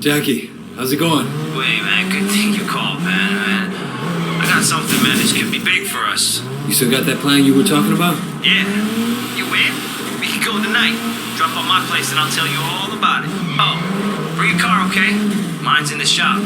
Jackie, how's it going? Wait, man, good thing you called, man. I got something, man. This could be big for us. You still got that plan you were talking about? Yeah. You in? We can go tonight. Drop off my place and I'll tell you all about it. Oh, bring your car, okay? Mine's in the shop.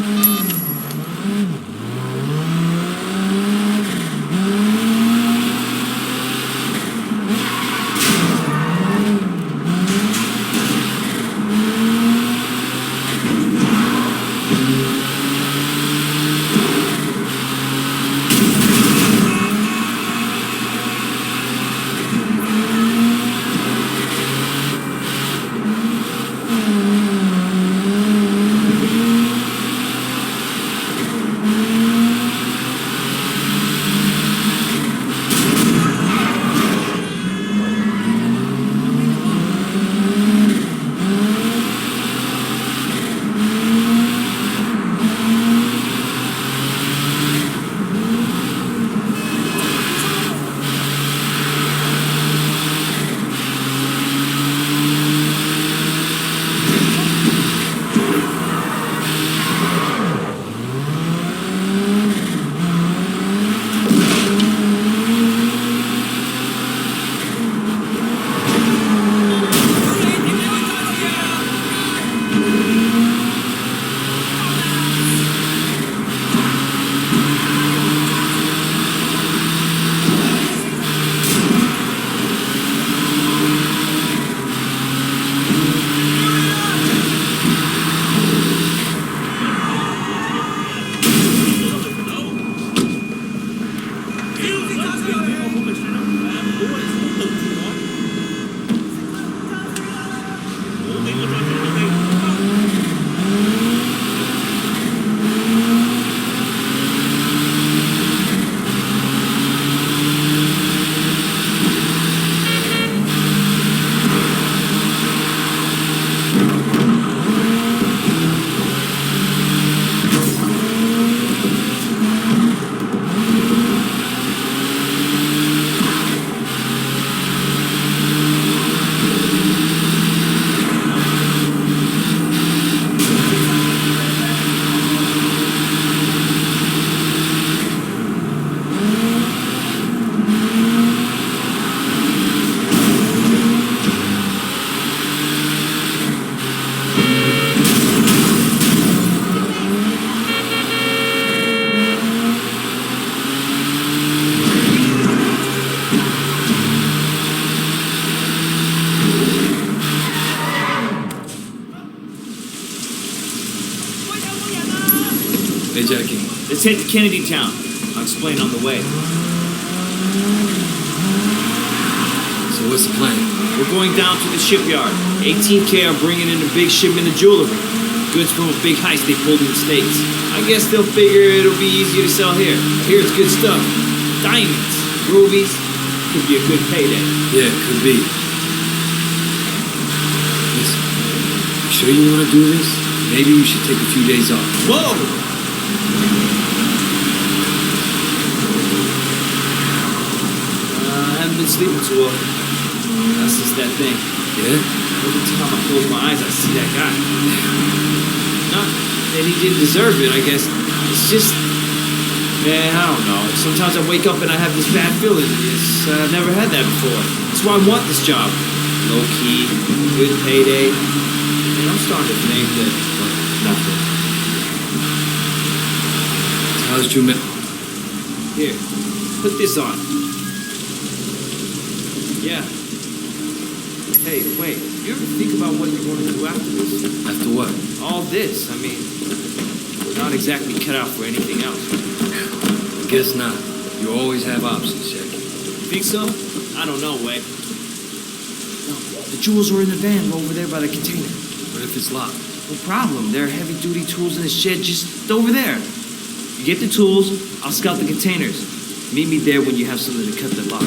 Hey, Jackie. Let's head to Kennedy Town. I'll explain on the way. So what's the plan? We're going down to the shipyard. 18K are bringing in a big shipment of jewelry. Goods from a big heist they pulled in the States. I guess they'll figure it'll be easier to sell here. I hear it's good stuff. Diamonds, rubies. Could be a good payday. Yeah, could be. Listen, you sure you want to do this? Maybe you should take a few days off. Whoa! I haven't been sleeping too well. That's just that thing. Yeah? Every time I close my eyes, I see that guy. Not that he didn't deserve it, I guess. It's just... Man, I don't know. Sometimes I wake up and I have this bad feeling. I've never had that before. That's why I want this job. Low-key, good payday. And I'm starting to think that, well, nothing. How's Jumel? Here, put this on. Yeah. Hey, wait. You ever think about what you're going to do after this? After what? All this. I mean, we're not exactly cut out for anything else. I guess not. You always have options, Jackie. Think so? I don't know, Wade. No, the jewels are in the van over there by the container. What if it's locked? No problem. There are heavy-duty tools in the shed just over there. You get the tools, I'll scout the containers. Meet me there when you have something to cut the lock.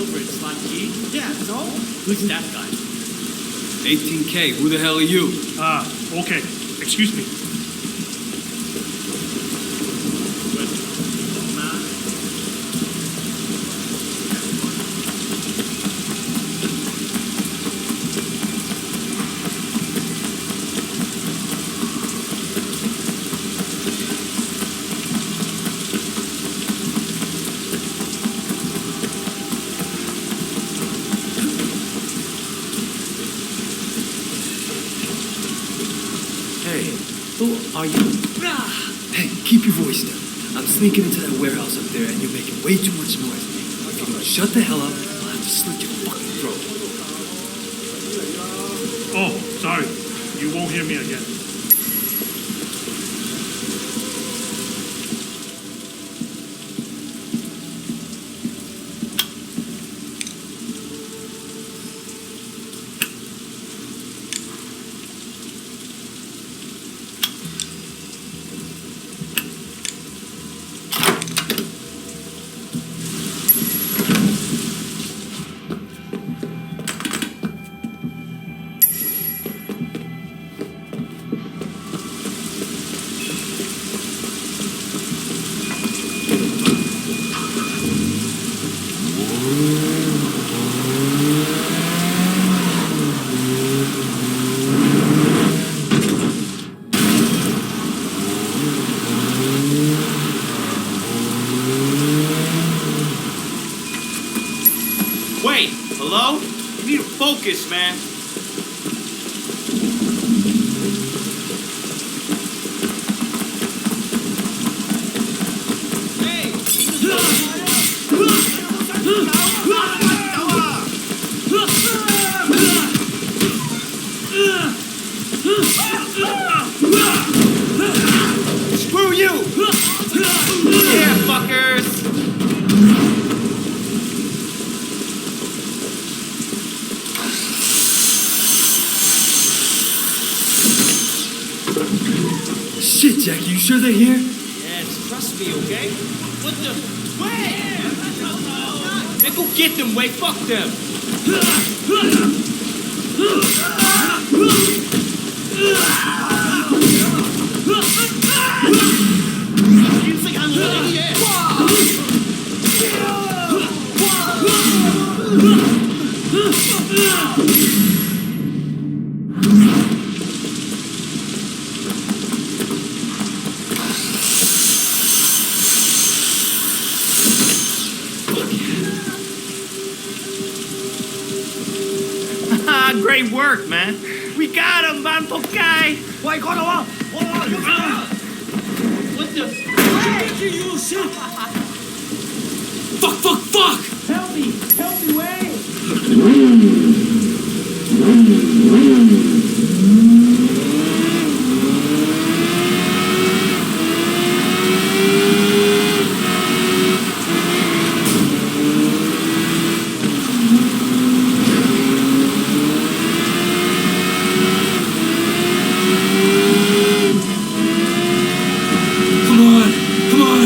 silver and slot key? Yeah, so? Who's that guy? 18K, who the hell are you? Okay. Excuse me. Hey, who are you? Hey, keep your voice down. I'm sneaking into that warehouse up there and you're making way too much noise. If you don't shut the hell up, I'll have to slit your fucking throat. Oh, sorry. You won't hear me again. Wait, hello? You need to focus, man. Screw you! Yeah, fuckers! Shit, Jackie, you sure they're here? Yeah, trust me, okay? What the? Wait! Man, go get them, Wait, fuck them! You think I'm really here? Great work, man. We got him, man, guy. Wait, hold on. What the? You shit! Fuck! Help me, Wayne! Come on!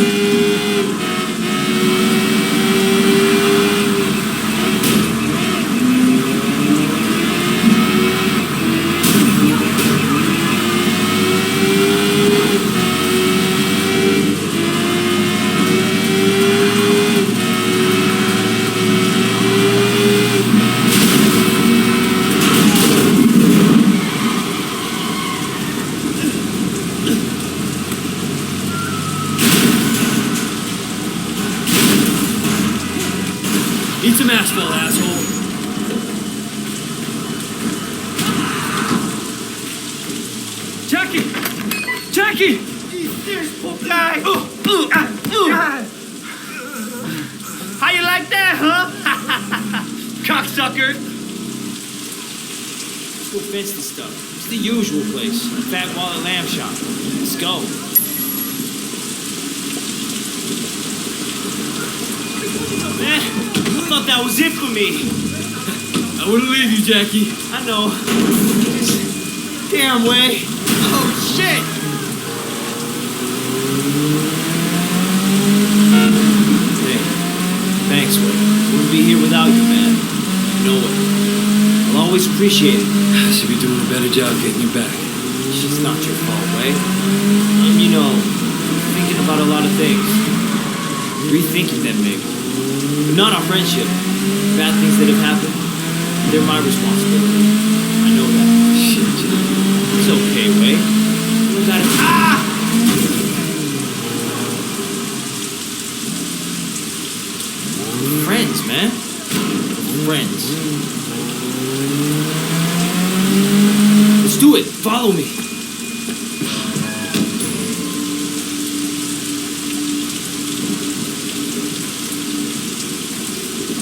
Eat some asphalt, asshole. Jackie! This poor guy. How you like that, huh? Cocksucker. Let's go fence this stuff. It's the usual place. Fat Wallet Lamb Shop. Let's go. Man, I thought that was it for me. I wouldn't leave you, Jackie. I know. Damn, Way. Oh, shit. Hey, thanks, Way. Wouldn't be here without Appreciate it. I should be doing a better job getting you back. It's just not your fault, Way. You know, thinking about a lot of things. Rethinking them, maybe. But not our friendship. Bad things that have happened, they're my responsibility. I know that. Shit, Jimmy. It's okay, Way. You gotta... Ah! Friends, man. Friends. Let's do it. Follow me.